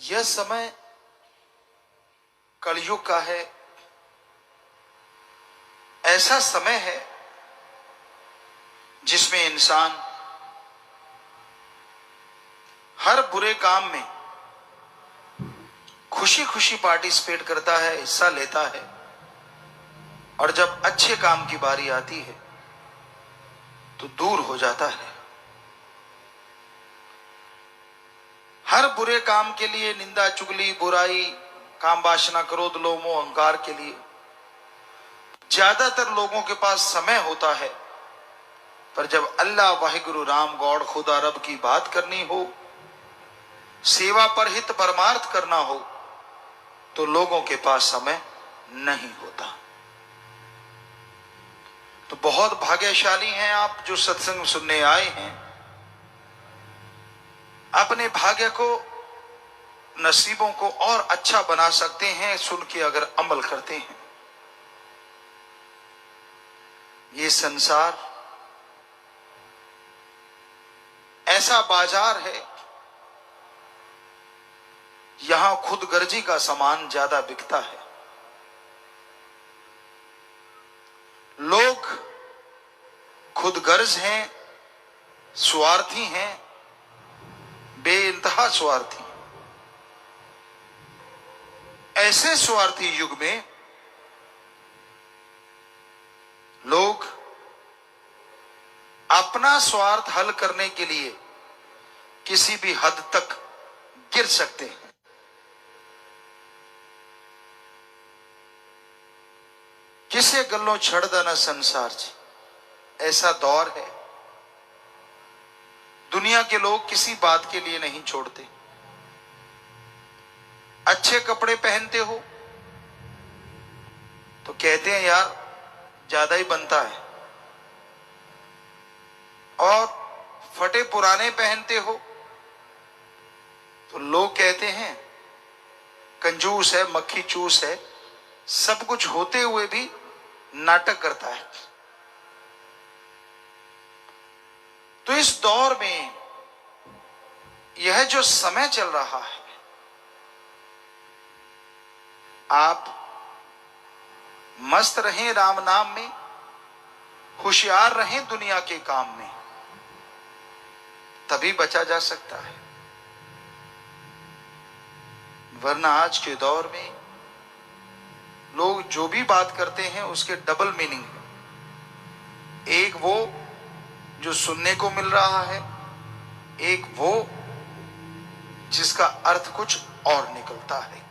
यह समय कलयुग का है। ऐसा समय है जिसमें इंसान हर बुरे काम में खुशी खुशी पार्टिसिपेट करता है, हिस्सा लेता है, और जब अच्छे काम की बारी आती है तो दूर हो जाता है। हर बुरे काम के लिए, निंदा, चुगली, बुराई, काम, वासना, क्रोध, लोभ, मोह, अहंकार के लिए ज्यादातर लोगों के पास समय होता है, पर जब अल्लाह, वाहिगुरु, राम, गॉड, खुदा, रब की बात करनी हो, सेवा पर हित परमार्थ करना हो, तो लोगों के पास समय नहीं होता। तो बहुत भाग्यशाली हैं आप जो सत्संग सुनने आए हैं। अपने भाग्य को, नसीबों को और अच्छा बना सकते हैं सुन के अगर अमल करते हैं। ये संसार ऐसा बाजार है, यहां खुद गर्जी का सामान ज्यादा बिकता है। लोग खुद गर्ज हैं, स्वार्थी हैं, बेइंतहा स्वार्थी। ऐसे स्वार्थी युग में लोग अपना स्वार्थ हल करने के लिए किसी भी हद तक गिर सकते हैं। किसे गल्लों छड़ देना संसार जी, ऐसा दौर है। दुनिया के लोग किसी बात के लिए नहीं छोड़ते। अच्छे कपड़े पहनते हो तो कहते हैं यार ज्यादा ही बनता है, और फटे पुराने पहनते हो तो लोग कहते हैं कंजूस है, मक्खी चूस है। सब कुछ होते हुए भी नाटक करता है। तो इस दौर में यह जो समय चल रहा है, आप मस्त रहें राम नाम में, होशियार रहें दुनिया के काम में, तभी बचा जा सकता है। वरना आज के दौर में लोग जो भी बात करते हैं उसके डबल मीनिंग है। एक वो जो सुनने को मिल रहा है, एक वो जिसका अर्थ कुछ और निकलता है।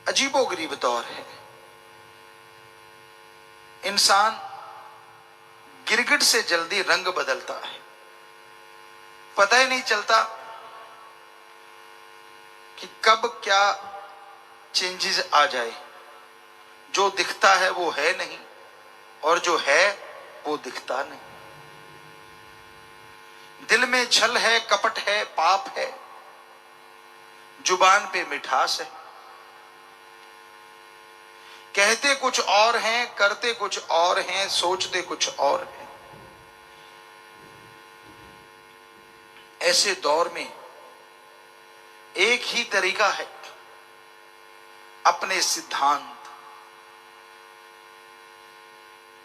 अजीबोगरीब दौर है। इंसान गिरगिट से जल्दी रंग बदलता है, पता ही नहीं चलता कि कब क्या चेंजेस आ जाए। जो दिखता है वो है नहीं, और जो है वो दिखता नहीं। दिल में छल है, कपट है, पाप है, जुबान पे मिठास है। कहते कुछ और हैं, करते कुछ और हैं, सोचते कुछ और हैं। ऐसे दौर में एक ही तरीका है, अपने सिद्धांत,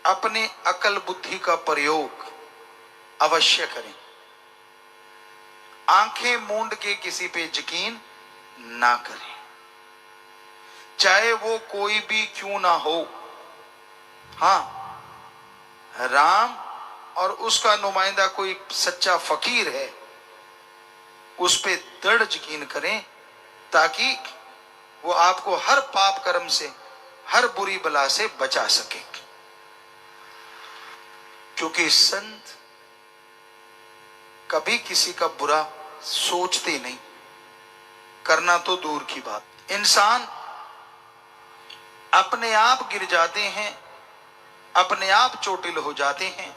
अपने अकल बुद्धि का प्रयोग अवश्य करें। आंखें मूंद के किसी पे यकीन ना करें, चाहे वो कोई भी क्यों ना हो। हां, राम और उसका नुमाइंदा कोई सच्चा फकीर है, उस पे दृढ़ यकीन करें, ताकि वो आपको हर पाप कर्म से, हर बुरी बला से बचा सके। क्योंकि संत कभी किसी का बुरा सोचते नहीं, करना तो दूर की बात। इंसान अपने आप गिर जाते हैं, अपने आप चोटिल हो जाते हैं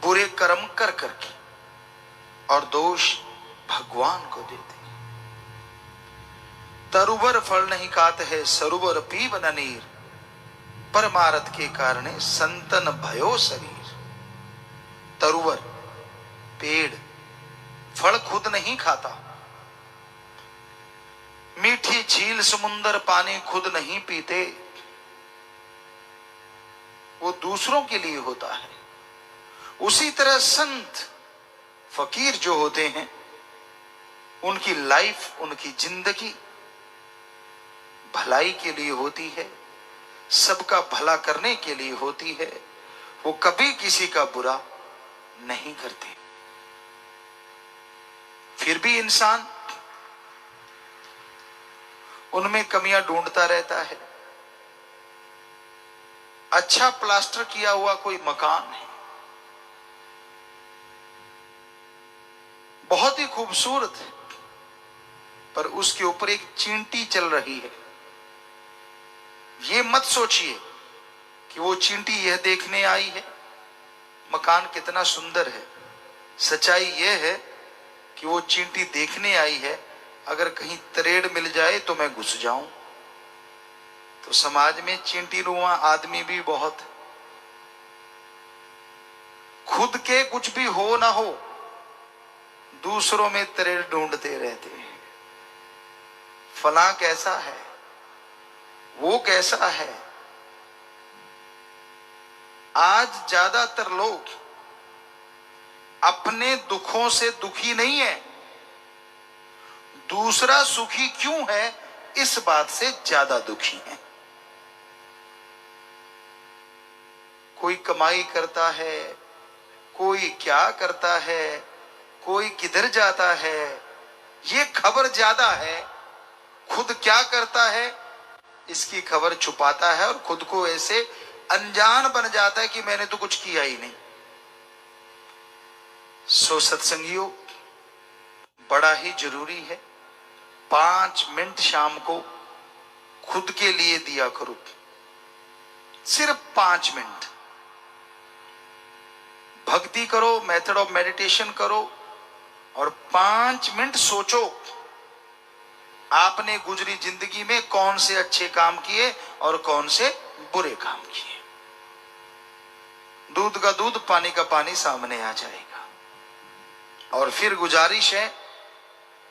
बुरे कर्म कर करके, और दोष भगवान को देते हैं। तरुवर फल नहीं खाते है, सरोवर पीव न नीर, परमारथ के कारणे संतन भयो शरीर। तरुवर पेड़ फल खुद नहीं खाता, मीठी झील समुंदर पानी खुद नहीं पीते, वो दूसरों के लिए होता है। उसी तरह संत फकीर जो होते हैं, उनकी लाइफ, उनकी जिंदगी भलाई के लिए होती है, सबका भला करने के लिए होती है। वो कभी किसी का बुरा नहीं करते। फिर भी इंसान उनमें कमियां ढूंढता रहता है। अच्छा प्लास्टर किया हुआ कोई मकान है, बहुत ही खूबसूरत है, पर उसके ऊपर एक चींटी चल रही है। ये मत सोचिए कि वो चींटी यह देखने आई है मकान कितना सुंदर है। सच्चाई यह है कि वो चींटी देखने आई है, अगर कहीं तरेड़ मिल जाए तो मैं घुस जाऊं। तो समाज में चींटी रुआ आदमी भी बहुत, खुद के कुछ भी हो ना हो, दूसरों में तरेड़ ढूंढते रहते हैं। फलां कैसा है, वो कैसा है। आज ज्यादातर लोग अपने दुखों से दुखी नहीं है, दूसरा सुखी क्यों है इस बात से ज्यादा दुखी है। कोई कमाई करता है, कोई क्या करता है, कोई किधर जाता है, ये खबर ज्यादा है। खुद क्या करता है इसकी खबर छुपाता है और खुद को ऐसे अनजान बन जाता है कि मैंने तो कुछ किया ही नहीं। सो सत्संगियों, बड़ा ही जरूरी है 5 मिनट शाम को खुद के लिए दिया करो, सिर्फ 5 मिनट भक्ति करो, मेथड ऑफ मेडिटेशन करो और 5 मिनट सोचो आपने गुजरी जिंदगी में कौन से अच्छे काम किए और कौन से बुरे काम किए। दूध का दूध, पानी का पानी सामने आ जाएगा। और फिर गुजारिश है,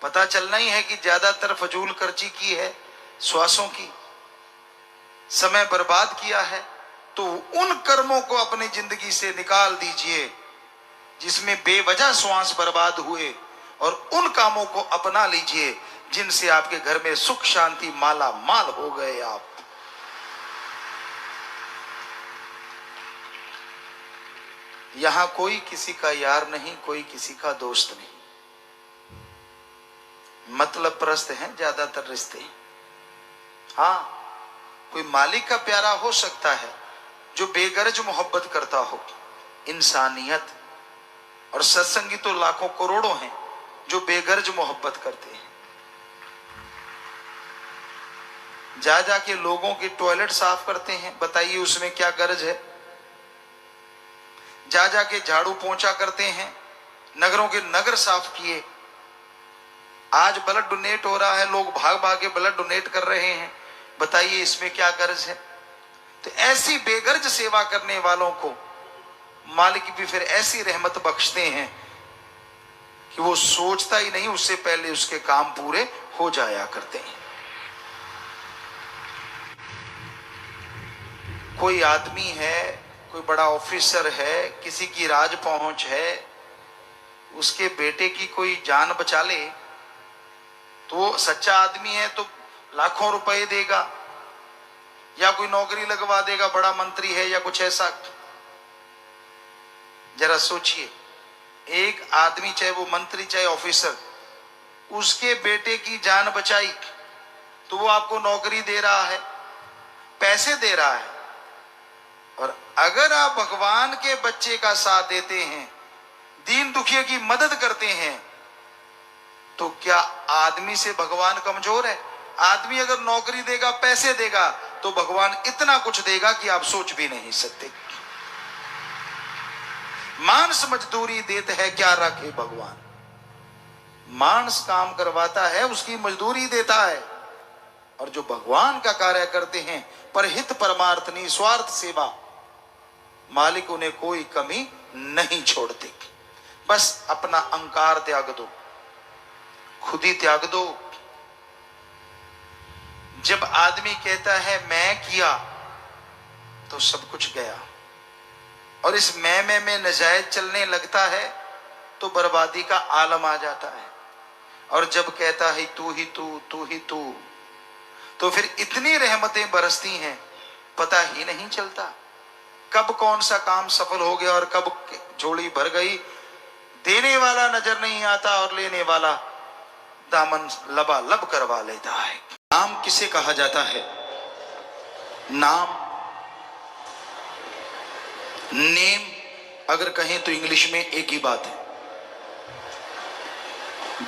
पता चलना ही है कि ज्यादातर फजूल खर्ची की है, श्वासों की, समय बर्बाद किया है, तो उन कर्मों को अपनी जिंदगी से निकाल दीजिए जिसमें बेवजह श्वास बर्बाद हुए, और उन कामों को अपना लीजिए जिनसे आपके घर में सुख शांति माला माल हो गए। आप यहां कोई किसी का यार नहीं, कोई किसी का दोस्त नहीं, मतलब प्रस्त हैं ज्यादातर रिश्ते। हाँ, कोई मालिक का प्यारा हो सकता है जो बेगर्ज मोहब्बत करता हो, इंसानियत। और सत्संगी तो लाखों करोड़ों हैं जो बेगर्ज मोहब्बत करते हैं। जा जाके लोगों के टॉयलेट साफ करते हैं, बताइए उसमें क्या गर्ज है। जा जाके झाड़ू पोंछा करते हैं, नगरों के नगर साफ किए। आज ब्लड डोनेट हो रहा है, लोग भाग भाग के ब्लड डोनेट कर रहे हैं, बताइए इसमें क्या गर्ज है। तो ऐसी बेगर्ज सेवा करने वालों को मालिक भी फिर ऐसी रहमत बख्शते हैं कि वो सोचता ही नहीं, उससे पहले उसके काम पूरे हो जाया करते हैं। कोई आदमी है, कोई बड़ा ऑफिसर है, किसी की राज पहुंच है, उसके बेटे की कोई जान बचा ले तो वो सच्चा आदमी है तो लाखों रुपए देगा, या कोई नौकरी लगवा देगा, बड़ा मंत्री है या कुछ ऐसा। जरा सोचिए, एक आदमी चाहे वो मंत्री चाहे ऑफिसर, उसके बेटे की जान बचाई तो वो आपको नौकरी दे रहा है, पैसे दे रहा है। और अगर आप भगवान के बच्चे का साथ देते हैं, दीन दुखिए की मदद करते हैं, तो क्या आदमी से भगवान कमजोर है? आदमी अगर नौकरी देगा, पैसे देगा, तो भगवान इतना कुछ देगा कि आप सोच भी नहीं सकते। मानस मजदूरी देते है क्या रखे भगवान, मानस काम करवाता है उसकी मजदूरी देता है। और जो भगवान का कार्य करते हैं, परहित परमार्थ निस्वार्थ सेवा, मालिक उन्हें कोई कमी नहीं छोड़ते। बस अपना अहंकार त्याग दो, खुद ही त्याग दो। जब आदमी कहता है मैं किया, तो सब कुछ गया। और इस मैं में नजायज चलने लगता है तो बर्बादी का आलम आ जाता है। और जब कहता है तू ही तू, तू ही तू, तो फिर इतनी रहमतें बरसती हैं, पता ही नहीं चलता कब कौन सा काम सफल हो गया और कब झोली भर गई। देने वाला नजर नहीं आता और लेने वाला दामन लबालब करवा लेता है। नाम किसे कहा जाता है? नाम, नेम अगर कहें तो इंग्लिश में एक ही बात है।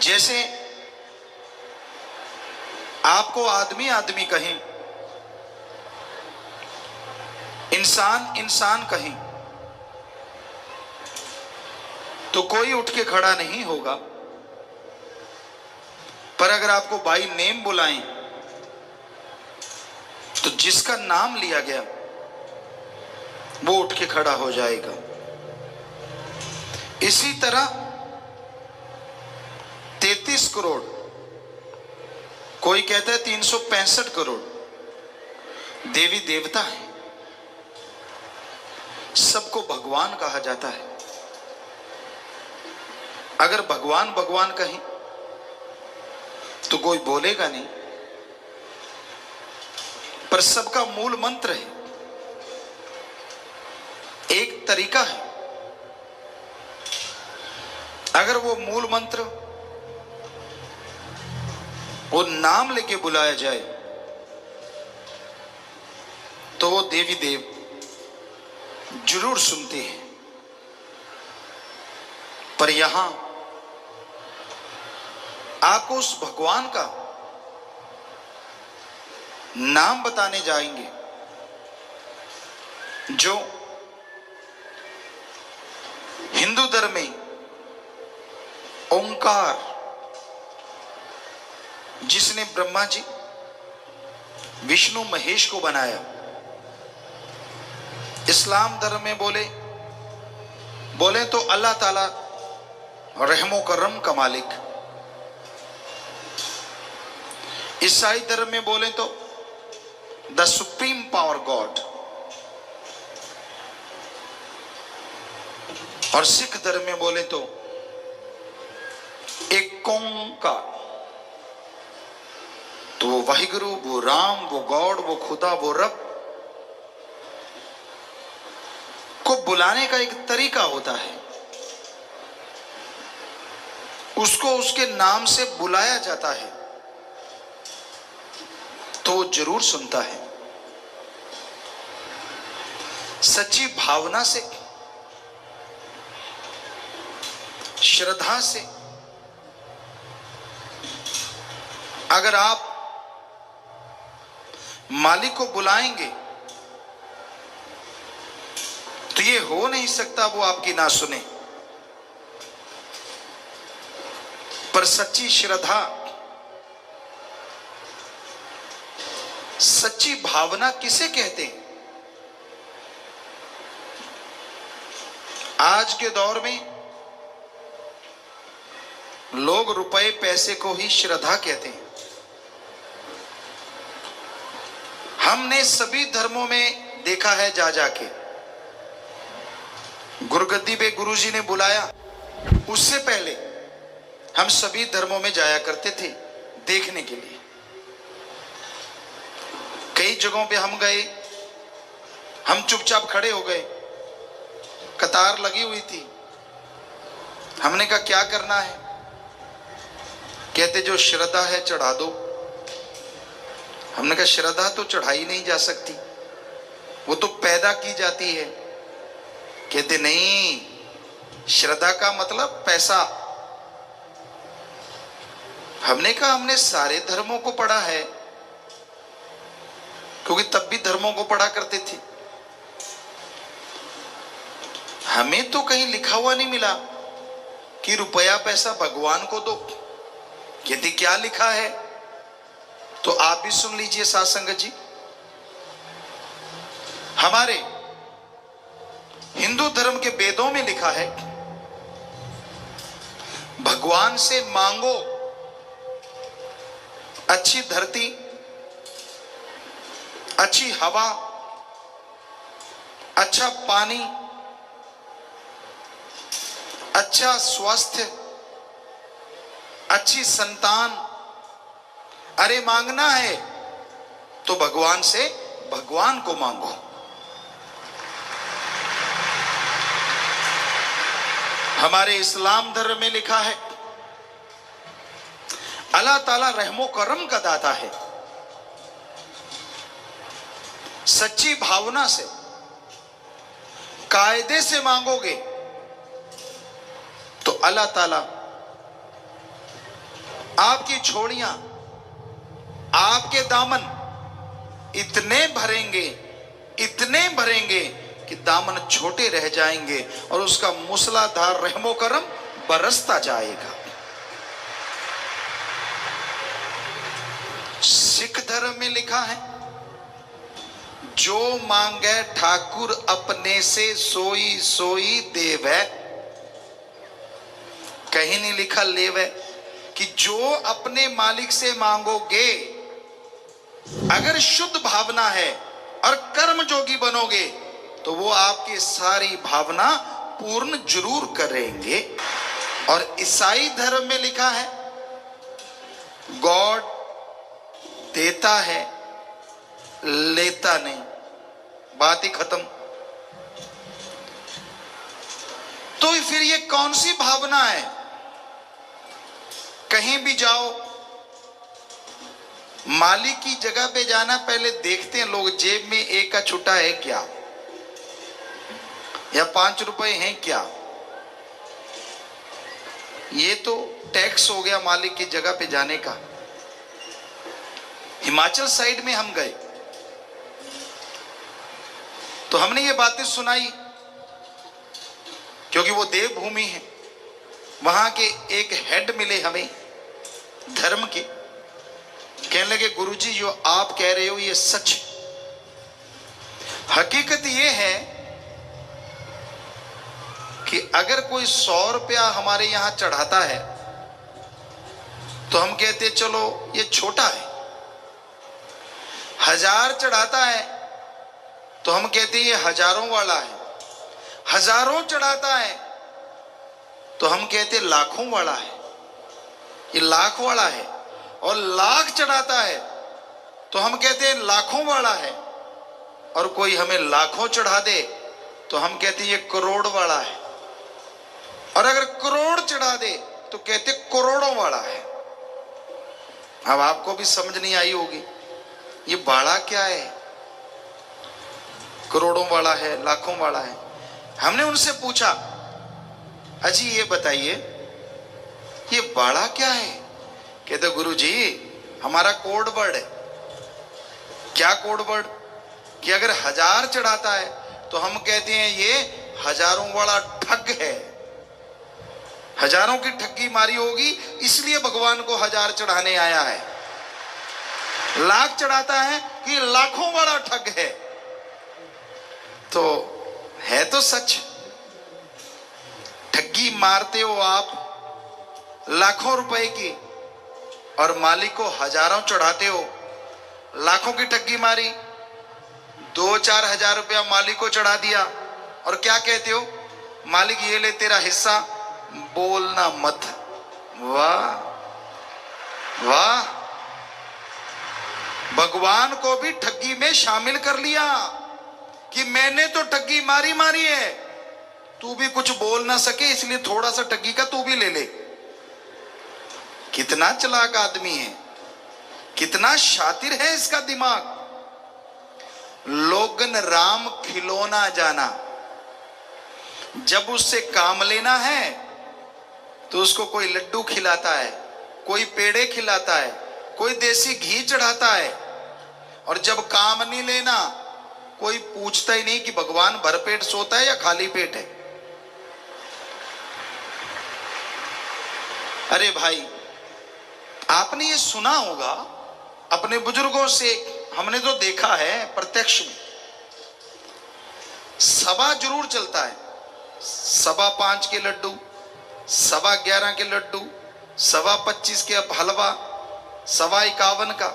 जैसे आपको आदमी आदमी कहें, इंसान इंसान कहें, तो कोई उठ के खड़ा नहीं होगा। पर अगर आपको बाय नेम बुलाएं तो जिसका नाम लिया गया वो उठ के खड़ा हो जाएगा। इसी तरह 33 करोड़, कोई कहता है 365 करोड़ देवी देवता है, सबको भगवान कहा जाता है। अगर भगवान भगवान कहें तो कोई बोलेगा नहीं, पर सबका मूल मंत्र है, एक तरीका है। अगर वो मूल मंत्र, वो नाम लेके बुलाया जाए तो वो देवी देव जरूर सुनते हैं। पर यहां आपको उस भगवान का नाम बताने जाएंगे जो हिंदू धर्म में ओंकार, जिसने ब्रह्मा जी विष्णु महेश को बनाया। इस्लाम धर्म में बोले तो अल्लाह ताला रहमो करम का मालिक। ईसाई धर्म में बोले तो द सुप्रीम पावर गॉड। और सिख धर्म में बोले तो एक ओंकार। तो वो वाहिगुरु, वो राम, वो गॉड, वो खुदा, वो रब को बुलाने का एक तरीका होता है। उसको उसके नाम से बुलाया जाता है तो वो जरूर सुनता है। सच्ची भावना से, श्रद्धा से अगर आप मालिक को बुलाएंगे तो ये हो नहीं सकता वो आपकी ना सुने। पर सच्ची श्रद्धा, सच्ची भावना किसे कहते हैं? आज के दौर में लोग रुपए पैसे को ही श्रद्धा कहते हैं। हमने सभी धर्मों में देखा है, जा जाके गुरुगद्दी पे गुरुजी ने बुलाया, उससे पहले हम सभी धर्मों में जाया करते थे देखने के लिए। कई जगहों पे हम गए, हम चुपचाप खड़े हो गए, कतार लगी हुई थी। हमने कहा क्या करना है? कहते जो श्रद्धा है चढ़ा दो। हमने कहा श्रद्धा तो चढ़ाई नहीं जा सकती, वो तो पैदा की जाती है। कहते नहीं, श्रद्धा का मतलब पैसा। हमने कहा हमने सारे धर्मों को पढ़ा है, क्योंकि तब भी धर्मों को पढ़ा करते थे। हमें तो कहीं लिखा हुआ नहीं मिला कि रुपया पैसा भगवान को दो। यदि क्या लिखा है तो आप भी सुन लीजिए साथ संगत जी। हमारे हिंदू धर्म के वेदों में लिखा है भगवान से मांगो अच्छी धरती, अच्छी हवा, अच्छा पानी, अच्छा स्वास्थ्य, अच्छी संतान। अरे मांगना है तो भगवान से भगवान को मांगो। हमारे इस्लाम धर्म में लिखा है अल्लाह ताला रहमो करम का दाता है। सच्ची भावना से, कायदे से मांगोगे तो अल्लाह ताला आपकी झोलियां, आपके दामन इतने भरेंगे, इतने भरेंगे कि दामन छोटे रह जाएंगे और उसका मूसलाधार रहमो करम बरसता जाएगा। सिख धर्म में लिखा है जो मांगे ठाकुर अपने से सोई सोई देवे। कहीं नहीं लिखा लेवे, कि जो अपने मालिक से मांगोगे, अगर शुद्ध भावना है और कर्म जोगी बनोगे तो वो आपकी सारी भावना पूर्ण जरूर करेंगे। और ईसाई धर्म में लिखा है गॉड देता है लेता नहीं, बात ही खत्म। तो फिर ये कौन सी भावना है? कहीं भी जाओ, मालिक की जगह पे जाना, पहले देखते हैं लोग जेब में एक का छुट्टा है क्या, या 5 रुपए हैं क्या। ये तो टैक्स हो गया मालिक की जगह पे जाने का। हिमाचल साइड में हम गए तो हमने ये बातें सुनाई, क्योंकि वो देवभूमि है। वहां के एक हेड मिले हमें धर्म के, कहने लगे गुरुजी जो आप कह रहे हो ये सच। हकीकत ये है कि अगर कोई 100 रुपया हमारे यहां चढ़ाता है तो हम कहते चलो ये छोटा है। 1000 चढ़ाता है तो हम कहते ये हजारों वाला है। हजारों चढ़ाता है तो हम कहते लाखों वाला है, ये लाख वाला है। और लाख चढ़ाता है तो हम कहते हैं लाखों वाला है। और कोई हमें लाखों चढ़ा दे तो हम कहते ये करोड़ वाला है। और अगर करोड़ चढ़ा दे तो कहते करोड़ों वाला है। अब आपको भी समझ नहीं आई होगी ये बाड़ा क्या है, करोड़ों वाला है, लाखों वाला है। हमने उनसे पूछा अजी ये बताइए ये बाड़ा क्या है? कहते गुरुजी हमारा कोड वर्ड है। क्या कोड वर्ड? कि अगर 1000 चढ़ाता है तो हम कहते हैं ये हजारों वाला ठग है, हजारों की ठगी मारी होगी इसलिए भगवान को 1000 चढ़ाने आया है। लाख चढ़ाता है कि लाखों वाला ठग है। तो है तो सच, ठगी मारते हो आप लाखों रुपए की और मालिक को हजारों चढ़ाते हो। लाखों की ठगी मारी, 2-4 हजार रुपया मालिक को चढ़ा दिया और क्या कहते हो मालिक ये ले तेरा हिस्सा, बोलना मत। वाह वाह, भगवान को भी ठगी में शामिल कर लिया कि मैंने तो ठगी मारी मारी है, तू भी कुछ बोल ना सके इसलिए थोड़ा सा ठगी का तू भी ले ले। कितना चालाक आदमी है, कितना शातिर है इसका दिमाग। लोगन राम खिलौना जाना, जब उससे काम लेना है तो उसको कोई लड्डू खिलाता है, कोई पेड़े खिलाता है, कोई देसी घी चढ़ाता है। और जब काम नहीं लेना कोई पूछता ही नहीं कि भगवान भरपेट सोता है या खाली पेट है। अरे भाई आपने ये सुना होगा अपने बुजुर्गों से, हमने तो देखा है प्रत्यक्ष में। सभा जरूर चलता है, 5.25 के लड्डू, 11.25 के लड्डू, 25.25 के हलवा, 51 का।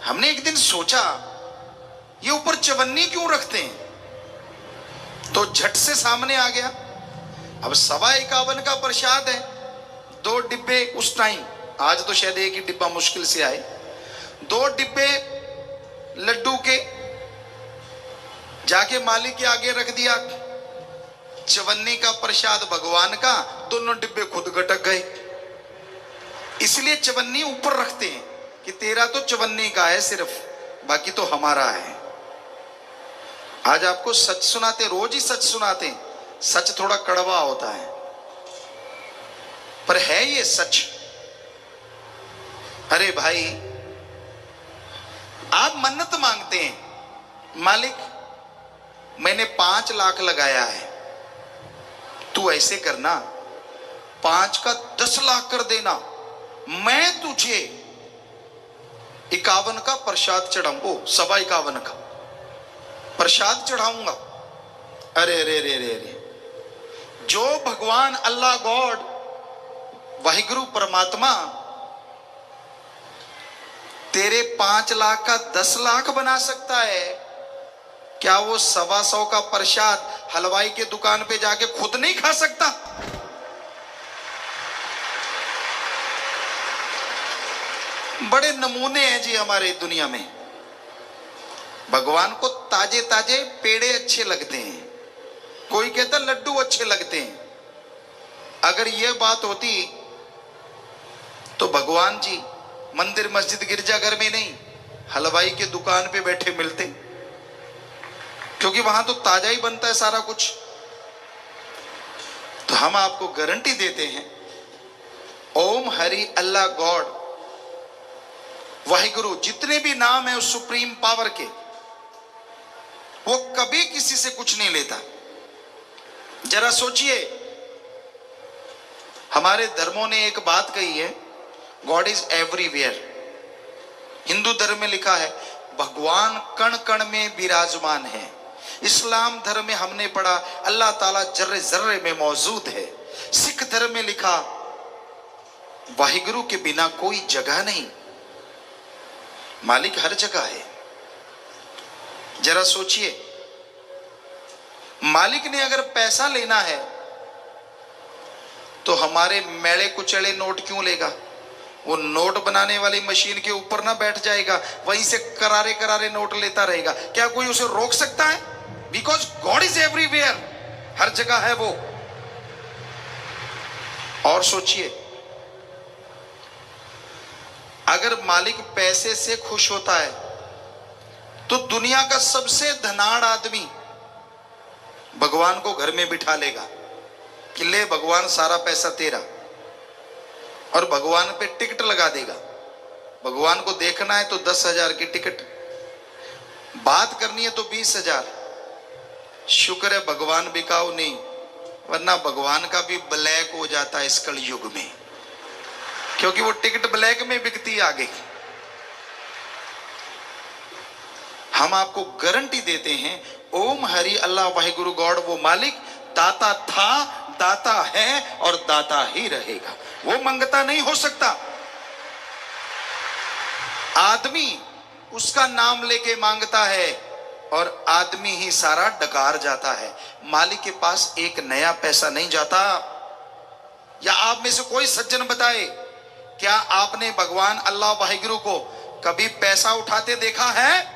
हमने एक दिन सोचा ये ऊपर चवन्नी क्यों रखते हैं, तो झट से सामने आ गया अब 51 का प्रसाद है, 2 डिब्बे उस टाइम, आज तो शायद एक ही डिब्बा मुश्किल से आए, 2 डिब्बे लड्डू के जाके मालिक के आगे रख दिया, चवन्नी का प्रसाद भगवान का, दोनों डिब्बे खुद गटक गए। इसलिए चवन्नी ऊपर रखते हैं कि तेरा तो चवन्नी का है सिर्फ, बाकी तो हमारा है। आज आपको सच सुनाते, रोज ही सच सुनाते हैं, सच थोड़ा कड़वा होता है पर है ये सच। अरे भाई, आप मन्नत मांगते हैं, मालिक मैंने 5 लाख लगाया है, तू ऐसे करना 5 का 10 लाख कर देना, मैं तुझे 51 का प्रसाद चढ़ाऊं, 51 का प्रसाद चढ़ाऊंगा। अरे रे रे रे रे, जो भगवान अल्लाह गॉड वाहिगुरु परमात्मा तेरे 5 लाख का 10 लाख बना सकता है, क्या वो 125 का प्रसाद हलवाई के दुकान पे जाके खुद नहीं खा सकता? बड़े नमूने हैं जी हमारे दुनिया में। भगवान को ताजे ताजे पेड़े अच्छे लगते हैं, कोई कहता लड्डू अच्छे लगते हैं। अगर यह बात होती तो भगवान जी मंदिर मस्जिद गिरजाघर में नहीं, हलवाई के दुकान पे बैठे मिलते, क्योंकि वहां तो ताजा ही बनता है सारा कुछ। तो हम आपको गारंटी देते हैं, ओम हरि अल्लाह गॉड वाहिगुरु, जितने भी नाम है उस सुप्रीम पावर के, वो कभी किसी से कुछ नहीं लेता। जरा सोचिए, हमारे धर्मों ने एक बात कही है, गॉड इज एवरीवेयर। हिंदू धर्म में लिखा है भगवान कण कण में विराजमान है। इस्लाम धर्म में हमने पढ़ा अल्लाह ताला जर्रे जर्रे में मौजूद है। सिख धर्म में लिखा वाहिगुरु के बिना कोई जगह नहीं, मालिक हर जगह है। जरा सोचिए, मालिक ने अगर पैसा लेना है तो हमारे मेले कुचले नोट क्यों लेगा? वो नोट बनाने वाली मशीन के ऊपर ना बैठ जाएगा, वहीं से करारे करारे नोट लेता रहेगा? क्या कोई उसे रोक सकता है? बिकॉज गॉड इज एवरीवेयर, हर जगह है वो। और सोचिए, अगर मालिक पैसे से खुश होता है तो दुनिया का सबसे धनाढ़ आदमी भगवान को घर में बिठा लेगा कि ले भगवान सारा पैसा तेरा, और भगवान पे टिकट लगा देगा। भगवान को देखना है तो 10,000 की टिकट, बात करनी है तो 20,000। शुक्र है भगवान बिकाऊ नहीं, वरना भगवान का भी ब्लैक हो जाता है इस कलयुग में, क्योंकि वो टिकट ब्लैक में बिकती आगे। हम आपको गारंटी देते हैं, ओम हरि अल्लाह वाहिगुरु गॉड वो मालिक दाता था, दाता है और दाता ही रहेगा। वो मंगता नहीं हो सकता। आदमी उसका नाम लेके मांगता है और आदमी ही सारा डकार जाता है, मालिक के पास एक नया पैसा नहीं जाता। या आप में से कोई सज्जन बताए, क्या आपने भगवान अल्लाह वाहिगुरु को कभी पैसा उठाते देखा है?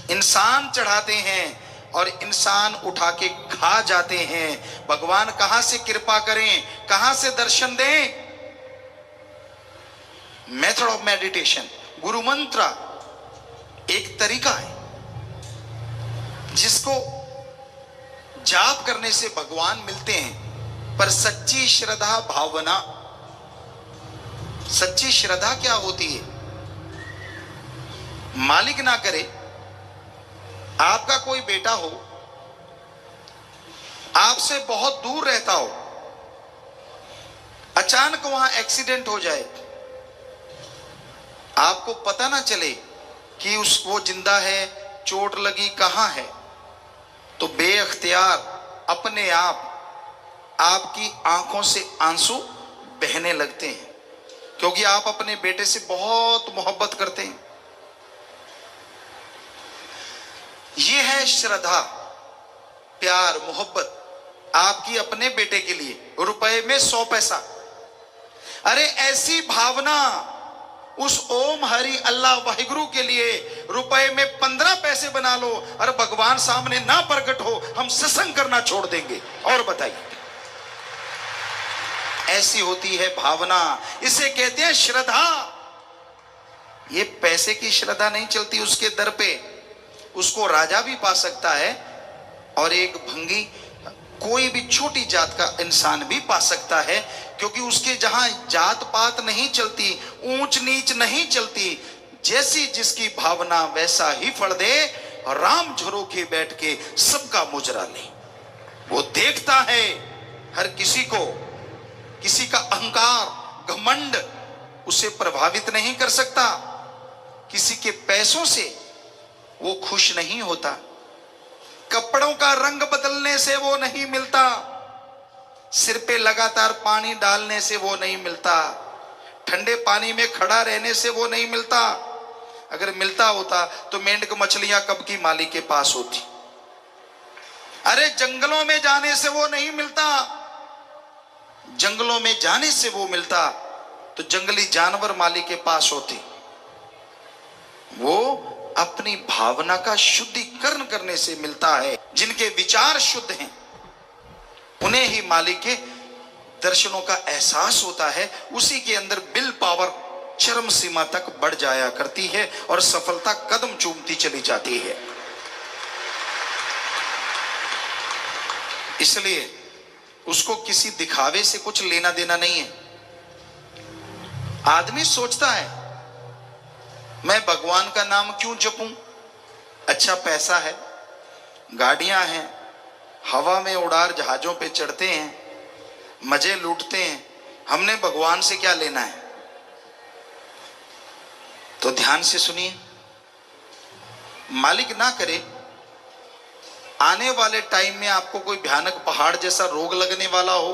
इंसान चढ़ाते हैं और इंसान उठा के खा जाते हैं। भगवान कहां से कृपा करें, कहां से दर्शन दें? मेथड ऑफ मेडिटेशन, गुरु मंत्र एक तरीका है जिसको जाप करने से भगवान मिलते हैं। पर सच्ची श्रद्धा भावना, सच्ची श्रद्धा क्या होती है? मालिक ना करे, आपका कोई बेटा हो, आपसे बहुत दूर रहता हो, अचानक वहां एक्सीडेंट हो जाए, आपको पता ना चले कि वो जिंदा है, चोट लगी कहां है, तो बेअख्तियार अपने आप आपकी आंखों से आंसू बहने लगते हैं, क्योंकि आप अपने बेटे से बहुत मोहब्बत करते हैं। यह है श्रद्धा, प्यार, मोहब्बत आपकी अपने बेटे के लिए, रुपए में 100 पैसा। अरे ऐसी भावना उस ओम हरि अल्लाह वाहिगुरु के लिए रुपए में 15 पैसे बना लो, अरे भगवान सामने ना प्रकट हो, हम सत्संग करना छोड़ देंगे। और बताइए, ऐसी होती है भावना, इसे कहते हैं श्रद्धा। ये पैसे की श्रद्धा नहीं चलती उसके दर पे, उसको राजा भी पा सकता है और एक भंगी कोई भी छोटी जात का इंसान भी पा सकता है, क्योंकि उसके जहां जात पात नहीं चलती, ऊंच नीच नहीं चलती, जैसी जिसकी भावना वैसा ही फल दे। राम झरोखे बैठ के सबका मुजरा ले। वो देखता है हर किसी को, किसी का अहंकार घमंड उसे प्रभावित नहीं कर सकता, किसी के पैसों से वो खुश नहीं होता, कपड़ों का रंग बदलने से वो नहीं मिलता, सिर पे लगातार पानी डालने से वो नहीं मिलता, ठंडे पानी में खड़ा रहने से वो नहीं मिलता। अगर मिलता होता तो मेंढक मछलियां कब की मालिक के पास होती। अरे जंगलों में जाने से वो नहीं मिलता, जंगलों में जाने से वो मिलता तो जंगली जानवर मालिक के पास होते। वो अपनी भावना का शुद्धिकरण करने से मिलता है। जिनके विचार शुद्ध हैं उन्हें ही मालिक के दर्शनों का एहसास होता है, उसी के अंदर विल पावर चरम सीमा तक बढ़ जाया करती है और सफलता कदम चूमती चली जाती है। इसलिए उसको किसी दिखावे से कुछ लेना देना नहीं है। आदमी सोचता है मैं भगवान का नाम क्यों जपूं, अच्छा पैसा है, गाड़ियां हैं, हवा में उड़ार जहाजों पे चढ़ते हैं, मजे लूटते हैं, हमने भगवान से क्या लेना है। तो ध्यान से सुनिए, मालिक ना करे आने वाले टाइम में आपको कोई भयानक पहाड़ जैसा रोग लगने वाला हो,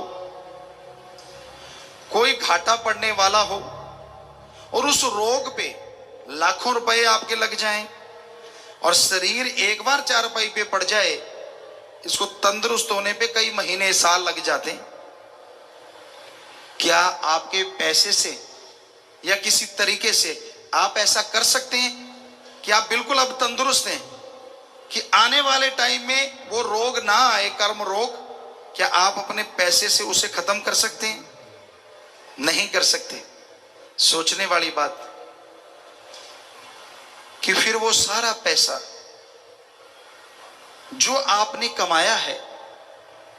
कोई घाटा पड़ने वाला हो और उस रोग पे लाखों रुपए आपके लग जाएं और शरीर एक बार चारपाई पे पड़ जाए, इसको तंदुरुस्त होने पे कई महीने साल लग जाते हैं। क्या आपके पैसे से या किसी तरीके से आप ऐसा कर सकते हैं कि आप बिल्कुल अब तंदुरुस्त हैं कि आने वाले टाइम में वो रोग ना आए, कर्म रोग? क्या आप अपने पैसे से उसे खत्म कर सकते हैं? नहीं कर सकते। सोचने वाली बात कि फिर वो सारा पैसा जो आपने कमाया है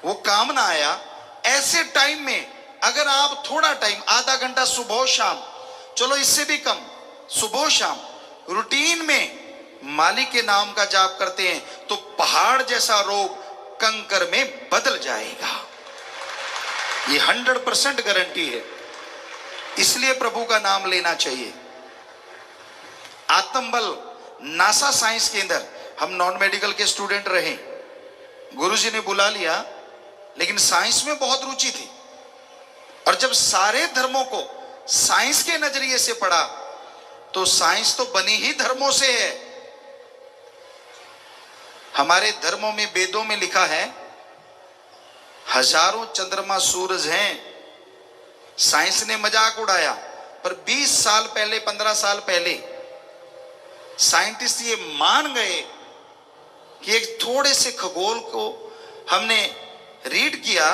वो काम ना आया। ऐसे टाइम में अगर आप थोड़ा टाइम, आधा घंटा सुबह शाम, चलो इससे भी कम, सुबह शाम रूटीन में मालिक के नाम का जाप करते हैं तो पहाड़ जैसा रोग कंकर में बदल जाएगा। ये 100% गारंटी है। इसलिए प्रभु का नाम लेना चाहिए। आत्मबल नासा साइंस के अंदर हम नॉन मेडिकल के स्टूडेंट रहे, गुरुजी ने बुला लिया, लेकिन साइंस में बहुत रुचि थी और जब सारे धर्मों को साइंस के नजरिए से पढ़ा तो साइंस तो बनी ही धर्मों से है। हमारे धर्मों में, वेदों में लिखा है हजारों चंद्रमा सूरज हैं। साइंस ने मजाक उड़ाया, पर 20 साल पहले, 15 साल पहले साइंटिस्ट ये मान गए कि एक थोड़े से खगोल को हमने रीड किया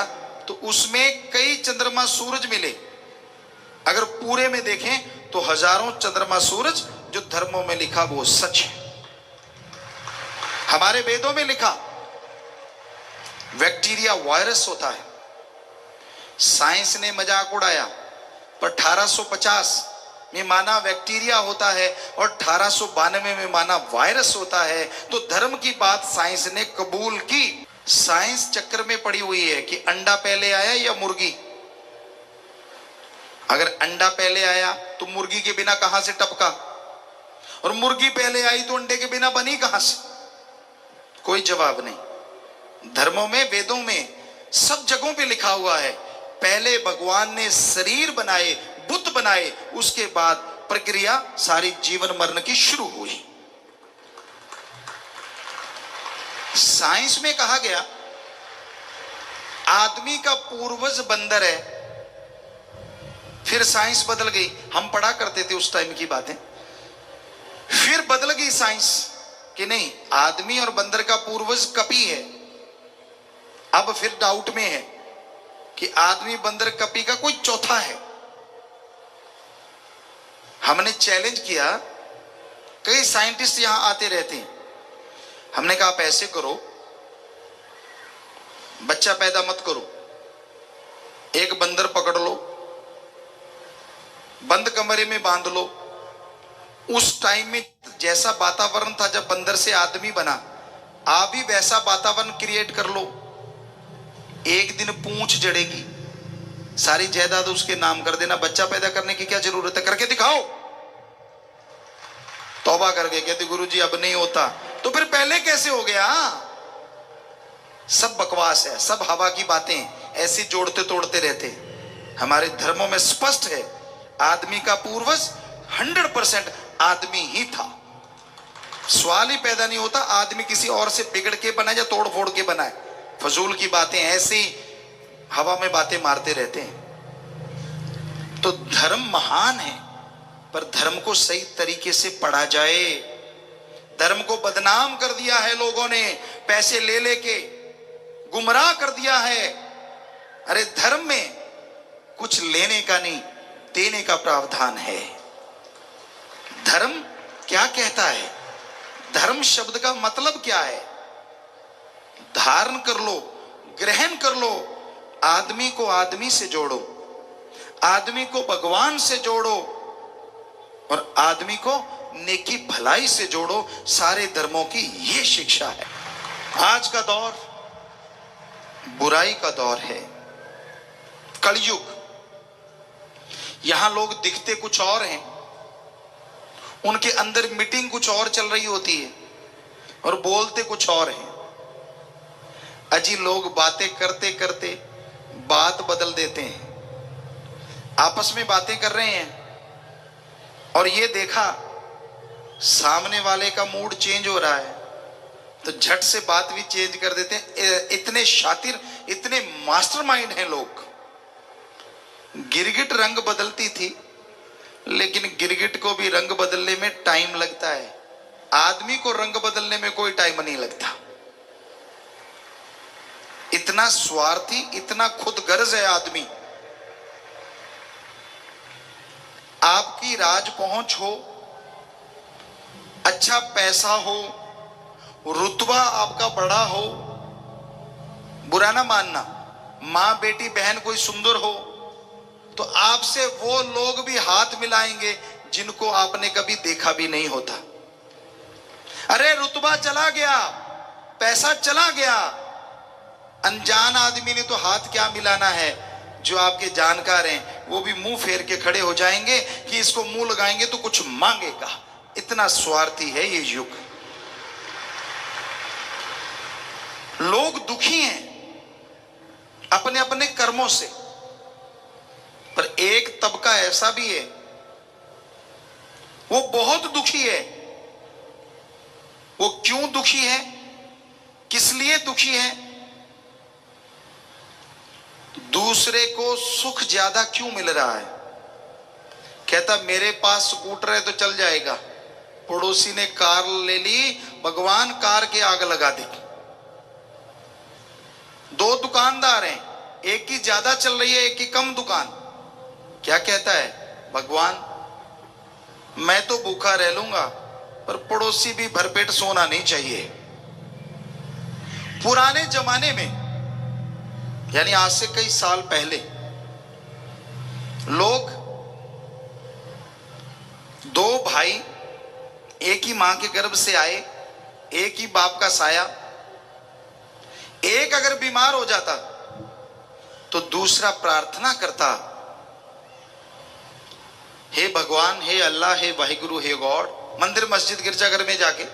तो उसमें कई चंद्रमा सूरज मिले। अगर पूरे में देखें तो हजारों चंद्रमा सूरज जो धर्मों में लिखा वो सच है। हमारे वेदों में लिखा बैक्टीरिया वायरस होता है। साइंस ने मजाक उड़ाया, पर 1850 में माना बैक्टीरिया होता है और 1892 में माना वायरस होता है। तो धर्म की बात साइंस ने कबूल की। साइंस चक्कर में पड़ी हुई है कि अंडा पहले आया या मुर्गी। अगर अंडा पहले आया तो मुर्गी के बिना कहां से टपका, और मुर्गी पहले आई तो अंडे के बिना बनी कहां से? कोई जवाब नहीं। धर्मों में, वेदों में सब जगहों पे लिखा हुआ है, पहले भगवान ने शरीर बनाए, बुद्ध बनाए, उसके बाद प्रक्रिया सारी जीवन मरण की शुरू हुई। साइंस में कहा गया आदमी का पूर्वज बंदर है, फिर साइंस बदल गई। हम पढ़ा करते थे उस टाइम की बातें, फिर बदल गई साइंस कि नहीं, आदमी और बंदर का पूर्वज कपी है। अब फिर डाउट में है कि आदमी बंदर कपी का कोई चौथा है। हमने चैलेंज किया, कई साइंटिस्ट यहां आते रहते हैं, हमने कहा आप ऐसे करो, बच्चा पैदा मत करो, एक बंदर पकड़ लो, बंद कमरे में बांध लो, उस टाइम में जैसा वातावरण था जब बंदर से आदमी बना, आप भी वैसा वातावरण क्रिएट कर लो। एक दिन पूंछ जड़ेगी, सारी जायदाद उसके नाम कर देना, बच्चा पैदा करने की क्या जरूरत है, करके दिखाओ। तौबा करके कहते गुरुजी अब नहीं होता। तो फिर पहले कैसे हो गया? सब बकवास है, सब हवा की बातें, ऐसी जोड़ते तोड़ते रहते। हमारे धर्मों में स्पष्ट है, आदमी का पूर्वज 100% आदमी ही था। सवाल ही पैदा नहीं होता आदमी किसी और से बिगड़ के बना या तोड़ फोड़ के बनाए। फजूल की बातें, ऐसी हवा में बातें मारते रहते हैं। तो धर्म महान है, पर धर्म को सही तरीके से पढ़ा जाए। धर्म को बदनाम कर दिया है लोगों ने, पैसे ले लेके गुमराह कर दिया है। अरे धर्म में कुछ लेने का नहीं, देने का प्रावधान है। धर्म क्या कहता है? धर्म शब्द का मतलब क्या है? धारण कर लो, ग्रहण कर लो, आदमी को आदमी से जोड़ो, आदमी को भगवान से जोड़ो और आदमी को नेकी भलाई से जोड़ो। सारे धर्मों की यह शिक्षा है। आज का दौर बुराई का दौर है, कलयुग। यहां लोग दिखते कुछ और हैं, उनके अंदर मीटिंग कुछ और चल रही होती है और बोलते कुछ और हैं। अजी लोग बातें करते करते बात बदल देते हैं, आपस में बातें कर रहे हैं और ये देखा सामने वाले का मूड चेंज हो रहा है तो झट से बात भी चेंज कर देते हैं। इतने शातिर, इतने मास्टरमाइंड हैं लोग। गिरगिट रंग बदलती थी, लेकिन गिरगिट को भी रंग बदलने में टाइम लगता है, आदमी को रंग बदलने में कोई टाइम नहीं लगता। इतना स्वार्थी, इतना खुदगर्ज है आदमी। आपकी राज पहुंच हो, अच्छा पैसा हो, रुतबा आपका बड़ा हो, बुरा ना मानना, मां बेटी बहन कोई सुंदर हो तो आपसे वो लोग भी हाथ मिलाएंगे जिनको आपने कभी देखा भी नहीं होता। अरे रुतबा चला गया, पैसा चला गया, अनजान आदमी ने तो हाथ क्या मिलाना है। जो आपके जानकार हैं वो भी मुंह फेर के खड़े हो जाएंगे कि इसको मुंह लगाएंगे तो कुछ मांगेगा। इतना स्वार्थी है ये युग। लोग दुखी हैं अपने अपने कर्मों से, पर एक तबका ऐसा भी है वो बहुत दुखी है। वो क्यों दुखी है, किस लिए दुखी है? दूसरे को सुख ज्यादा क्यों मिल रहा है? कहता मेरे पास स्कूटर है तो चल जाएगा, पड़ोसी ने कार ले ली, भगवान कार के आग लगा दी। दो दुकानदार हैं, एक की ज्यादा चल रही है, एक की कम दुकान। क्या कहता है? भगवान मैं तो भूखा रह लूंगा पर पड़ोसी भी भरपेट सोना नहीं चाहिए। पुराने जमाने में, यानी आज से कई साल पहले, लोग दो भाई एक ही मां के गर्भ से आए, एक ही बाप का साया। एक अगर बीमार हो जाता तो दूसरा प्रार्थना करता, हे भगवान, हे अल्लाह, हे वाहिगुरु, हे गॉड, मंदिर मस्जिद गिरजाघर में जाके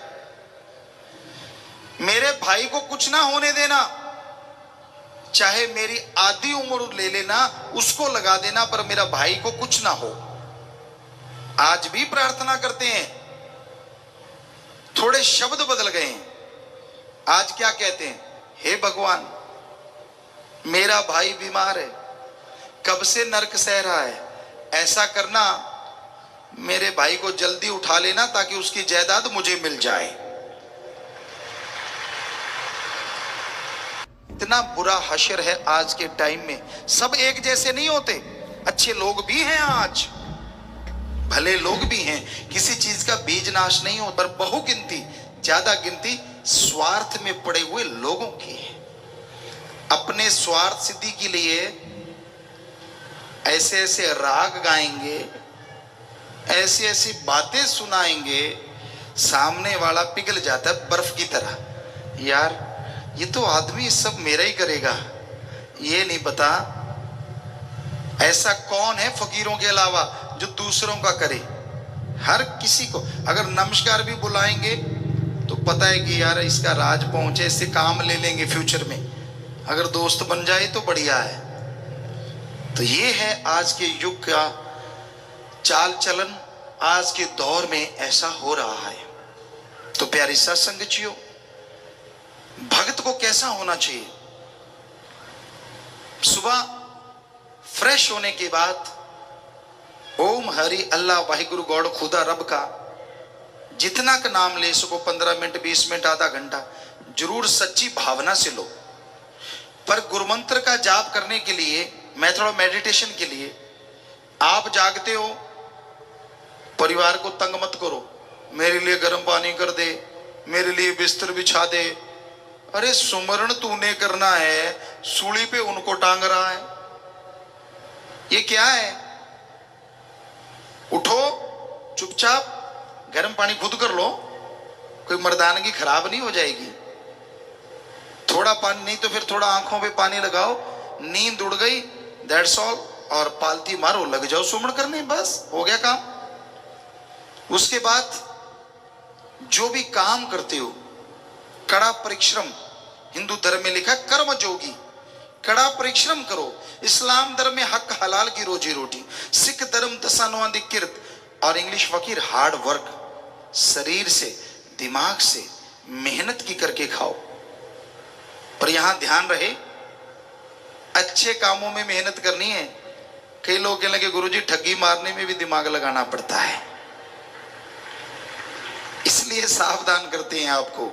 मेरे भाई को कुछ ना होने देना, चाहे मेरी आधी उम्र ले लेना, उसको लगा देना, पर मेरा भाई को कुछ ना हो। आज भी प्रार्थना करते हैं, थोड़े शब्द बदल गए हैं। आज क्या कहते हैं? हे भगवान, मेरा भाई बीमार है, कब से नरक सह रहा है, ऐसा करना मेरे भाई को जल्दी उठा लेना ताकि उसकी जायदाद मुझे मिल जाए। इतना बुरा हशर है आज के टाइम में। सब एक जैसे नहीं होते, अच्छे लोग भी हैं, आज भले लोग भी हैं, किसी चीज का बीज नाश नहीं होता, पर बहुगिनती, ज्यादा गिनती स्वार्थ में पड़े हुए लोगों की है। अपने स्वार्थ सिद्धि के लिए ऐसे ऐसे राग गाएंगे, ऐसी ऐसी बातें सुनाएंगे, सामने वाला पिघल जाता है बर्फ की तरह। यार ये तो आदमी सब मेरा ही करेगा, ये नहीं पता ऐसा कौन है फकीरों के अलावा जो दूसरों का करे। हर किसी को अगर नमस्कार भी बुलाएंगे तो पता है कि यार इसका राज पहुंचे, इससे काम ले लेंगे फ्यूचर में, अगर दोस्त बन जाए तो बढ़िया है। तो ये है आज के युग का चाल चलन, आज के दौर में ऐसा हो रहा है। तो प्यारी सत्संगचियों, भक्त को कैसा होना चाहिए? सुबह फ्रेश होने के बाद ओम हरि अल्लाह वाहिगुरु गॉड खुदा रब का जितना का नाम ले सको, 15 मिनट 20 मिनट आधा घंटा, जरूर सच्ची भावना से लो। पर गुरुमंत्र का जाप करने के लिए, मैं थोड़ा मेडिटेशन के लिए, आप जागते हो, परिवार को तंग मत करो, मेरे लिए गर्म पानी कर दे, मेरे लिए बिस्तर बिछा दे। अरे सुमरण तूने करना है, सूली पे उनको टांग रहा है, ये क्या है? उठो, चुपचाप गर्म पानी खुद कर लो, कोई मर्दानगी खराब नहीं हो जाएगी। थोड़ा पानी नहीं तो फिर थोड़ा आंखों पे पानी लगाओ, नींद उड़ गई, दैट्स ऑल, और पालती मारो, लग जाओ सुमरण करने, बस हो गया काम। उसके बाद जो भी काम करते हो, कड़ा परिश्रम, हिंदू धर्म में लिखा है कर्म जोगी, कड़ा परिश्रम करो। इस्लाम धर्म में हक हलाल की रोजी रोटी, सिख धर्म दशानुवादी किरत, और इंग्लिश फकीर हार्ड वर्क, शरीर से दिमाग से मेहनत की करके खाओ। पर यहां ध्यान रहे, अच्छे कामों में मेहनत करनी है। कई लोग कहने लगे गुरुजी ठगी मारने में भी दिमाग लगाना पड़ता है, इसलिए सावधान करते हैं आपको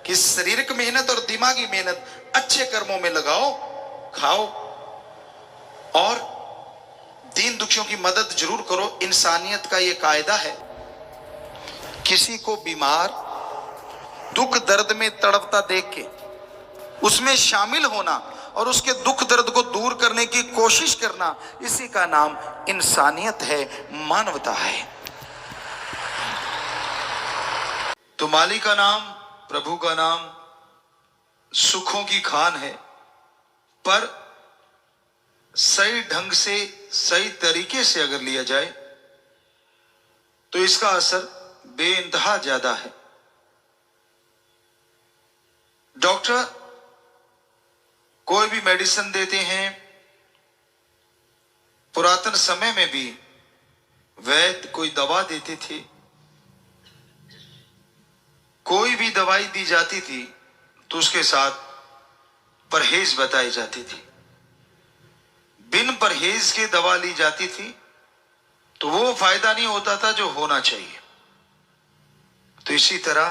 कि शारीरिक मेहनत और दिमागी मेहनत अच्छे कर्मों में लगाओ, खाओ, और दीन दुखियों की मदद जरूर करो। इंसानियत का ये कायदा है, किसी को बीमार दुख दर्द में तड़पता देख के उसमें शामिल होना और उसके दुख दर्द को दूर करने की कोशिश करना, इसी का नाम इंसानियत है, मानवता है। तो मालिक का नाम, प्रभु का नाम सुखों की खान है, पर सही ढंग से, सही तरीके से अगर लिया जाए तो इसका असर बेइंतहा ज्यादा है। डॉक्टर कोई भी मेडिसिन देते हैं, पुरातन समय में भी वैद्य कोई दवा देते थे, कोई भी दवाई दी जाती थी तो उसके साथ परहेज बताई जाती थी। बिन परहेज के दवा ली जाती थी तो वो फायदा नहीं होता था जो होना चाहिए। तो इसी तरह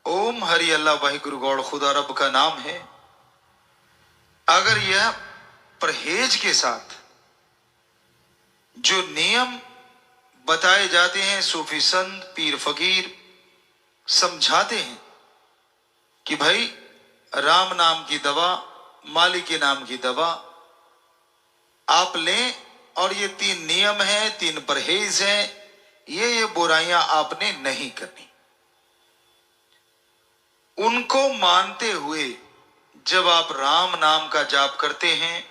ओम हरि अल्लाह वाहिगुरु गॉड खुदा रब का नाम है, अगर यह परहेज के साथ जो नियम बताए जाते हैं, सूफी संत पीर फकीर समझाते हैं कि भाई राम नाम की दवा, मालिक के नाम की दवा आप लें, और ये 3 नियम हैं, 3 परहेज हैं, ये बुराइयां आपने नहीं करनी। उनको मानते हुए जब आप राम नाम का जाप करते हैं,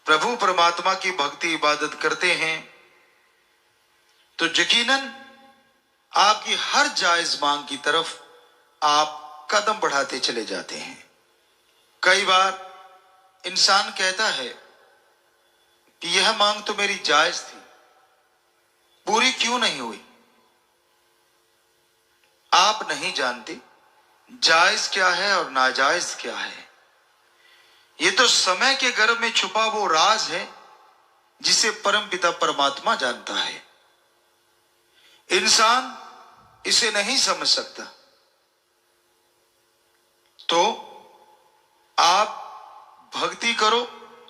प्रभु परमात्मा की भक्ति इबादत करते हैं, तो यकीनन आपकी हर जायज मांग की तरफ आप कदम बढ़ाते चले जाते हैं। कई बार इंसान कहता है कि यह मांग तो मेरी जायज थी, पूरी क्यों नहीं हुई? आप नहीं जानते जायज क्या है और नाजायज क्या है। ये तो समय के गर्भ में छुपा वो राज है जिसे परमपिता परमात्मा जानता है। इंसान इसे नहीं समझ सकता। तो आप भक्ति करो,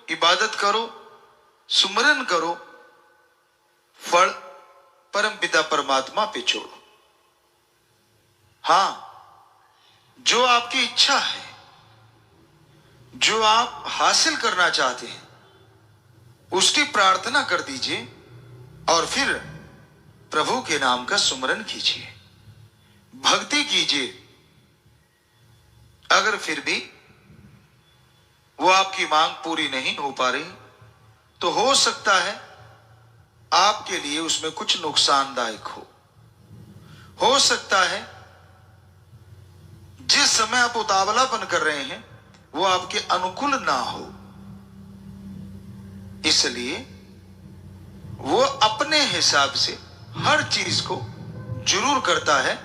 इबादत करो, सुमरन करो, फल परमपिता परमात्मा पे छोड़ो। हां, जो आपकी इच्छा है, जो आप हासिल करना चाहते हैं, उसकी प्रार्थना कर दीजिए और फिर प्रभु के नाम का सुमरन कीजिए, भक्ति कीजिए। अगर फिर भी वो आपकी मांग पूरी नहीं हो पा रही तो हो सकता है आपके लिए उसमें कुछ नुकसानदायक हो सकता है जिस समय आप उतावलापन कर रहे हैं वो आपके अनुकूल ना हो, इसलिए वो अपने हिसाब से हर चीज को जरूर करता है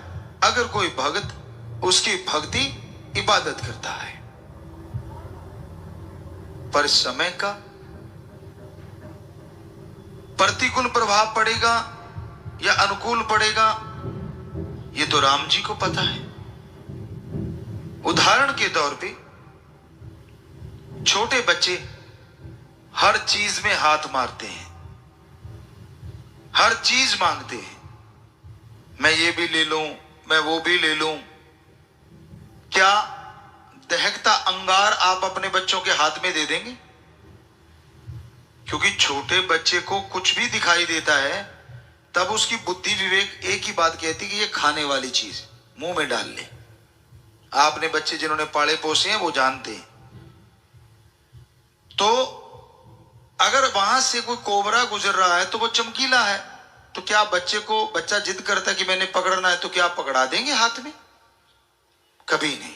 अगर कोई भक्त उसकी भक्ति इबादत करता है। पर समय का प्रतिकूल प्रभाव पड़ेगा या अनुकूल पड़ेगा ये तो राम जी को पता है। उदाहरण के तौर पे छोटे बच्चे हर चीज में हाथ मारते हैं, हर चीज मांगते हैं, मैं ये भी ले लूं, मैं वो भी ले लूं। क्या दहकता अंगार आप अपने बच्चों के हाथ में दे देंगे? क्योंकि छोटे बच्चे को कुछ भी दिखाई देता है तब उसकी बुद्धि विवेक एक ही बात कहती कि ये खाने वाली चीज मुंह में डाल ले। आपने बच्चे जिन्होंने पाले पोसे हैं वो जानते हैं। तो अगर वहां से कोई कोबरा गुजर रहा है तो वो चमकीला है, तो क्या बच्चा जिद करता है कि मैंने पकड़ना है, तो क्या आप पकड़ा देंगे हाथ में? कभी नहीं।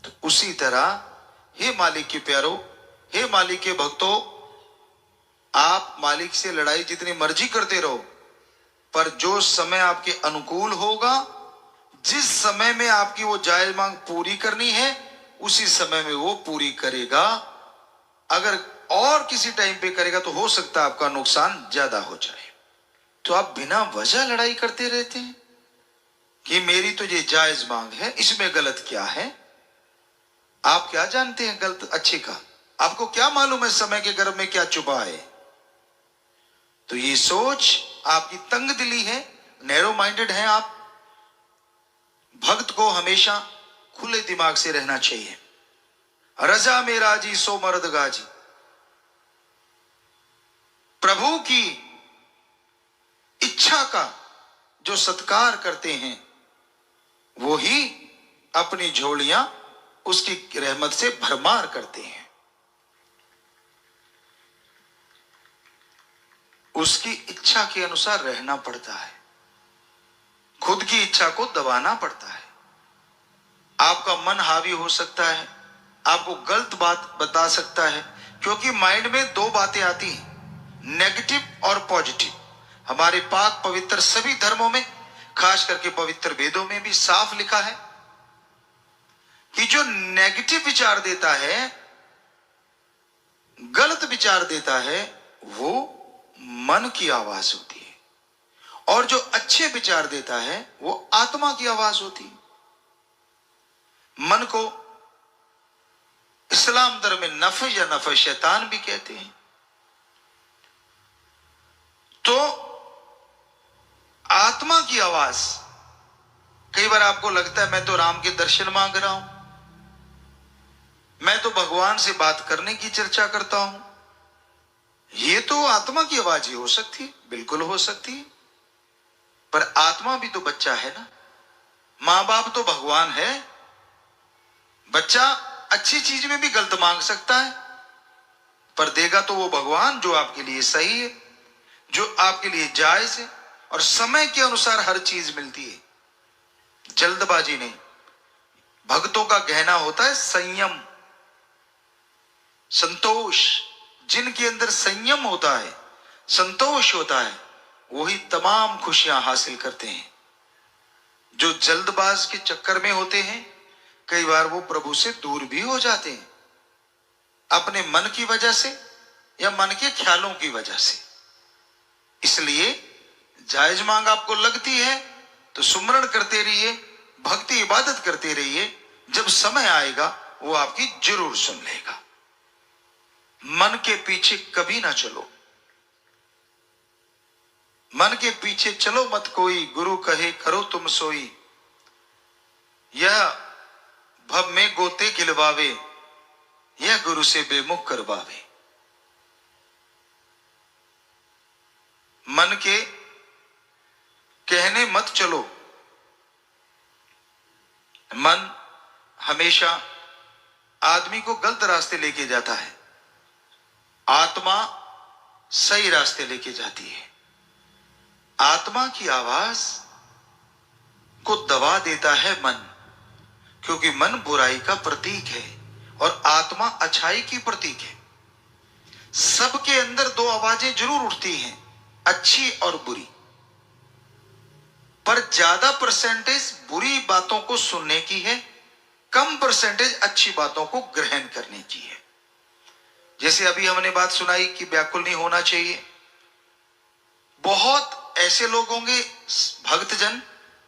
तो उसी तरह हे मालिक के प्यारो, हे मालिक के भक्तों, आप मालिक से लड़ाई जितनी मर्जी करते रहो, पर जो समय आपके अनुकूल होगा, जिस समय में आपकी वो जायज मांग पूरी करनी है उसी समय में वो पूरी करेगा। अगर और किसी टाइम पे करेगा तो हो सकता है आपका नुकसान ज्यादा हो जाए। तो आप बिना वजह लड़ाई करते रहते हैं कि मेरी तो ये जायज मांग है, इसमें गलत क्या है? आप क्या जानते हैं गलत अच्छे का? आपको क्या मालूम है समय के गर्भ में क्या छुपा है? तो ये सोच आपकी तंग दिली है, नैरो माइंडेड है आप। भक्त को हमेशा खुले दिमाग से रहना चाहिए। रजा में राजी सो मर्द गाजी। प्रभु की इच्छा का जो सत्कार करते हैं वो ही अपनी झोलियां उसकी रहमत से भरमार करते हैं। उसकी इच्छा के अनुसार रहना पड़ता है, खुद की इच्छा को दबाना पड़ता है। आपका मन हावी हो सकता है, आपको गलत बात बता सकता है, क्योंकि माइंड में दो बातें आती हैं, नेगेटिव और पॉजिटिव। हमारे पाक पवित्र सभी धर्मों में, खास करके पवित्र वेदों में भी साफ लिखा है कि जो नेगेटिव विचार देता है, गलत विचार देता है, वो मन की आवाज होती है, और जो अच्छे विचार देता है वो आत्मा की आवाज होती है। मन को इस्लाम धर्म में नफ या नफ शैतान भी कहते हैं। तो आत्मा की आवाज, कई बार आपको लगता है मैं तो राम के दर्शन मांग रहा हूं, मैं तो भगवान से बात करने की चर्चा करता हूं, ये तो आत्मा की आवाज ही हो सकती है, बिल्कुल हो सकती है। पर आत्मा भी तो बच्चा है ना, मां बाप तो भगवान है। बच्चा अच्छी चीज में भी गलत मांग सकता है, पर देगा तो वो भगवान जो आपके लिए सही है, जो आपके लिए जायज है, और समय के अनुसार हर चीज मिलती है। जल्दबाजी नहीं। भक्तों का कहना होता है संयम, संतोष, जिनके अंदर संयम होता है, संतोष होता है, वही तमाम खुशियां हासिल करते हैं। जो जल्दबाज के चक्कर में होते हैं, कई बार वो प्रभु से दूर भी हो जाते हैं, अपने मन की वजह से या मन के ख्यालों की वजह से। इसलिए जायज मांग आपको लगती है तो सुमरण करते रहिए, भक्ति इबादत करते रहिए। जब समय आएगा वो आपकी जरूर सुन लेगा। मन के पीछे कभी ना चलो, मन के पीछे चलो मत कोई, गुरु कहे करो तुम सोई। यह भव में गोते खिलवावे, यह गुरु से बेमुख करवावे। मन के कहने मत चलो। मन हमेशा आदमी को गलत रास्ते लेके जाता है, आत्मा सही रास्ते लेके जाती है। आत्मा की आवाज को दबा देता है मन, क्योंकि मन बुराई का प्रतीक है और आत्मा अच्छाई की प्रतीक है। सबके अंदर दो आवाजें जरूर उठती हैं, अच्छी और बुरी, पर ज्यादा परसेंटेज बुरी बातों को सुनने की है, कम परसेंटेज अच्छी बातों को ग्रहण करने की है। जैसे अभी हमने बात सुनाई कि व्याकुल नहीं होना चाहिए। बहुत ऐसे लोग होंगे भक्तजन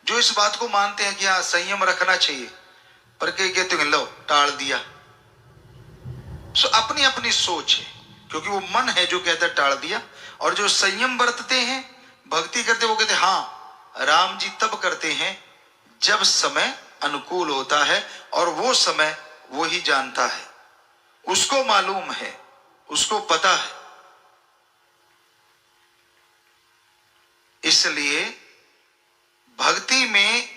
जो इस बात को मानते हैं कि हाँ संयम रखना चाहिए, पर कई कहते हैं लो टाल दिया। सो अपनी अपनी सोच है, क्योंकि वो मन है जो कहता है टाल दिया। और जो संयम बरतते हैं, भक्ति करते, वो कहते हैं हाँ राम जी तब करते हैं जब समय अनुकूल होता है, और वो समय वो ही जानता है, उसको मालूम है, उसको पता है। इसलिए भक्ति में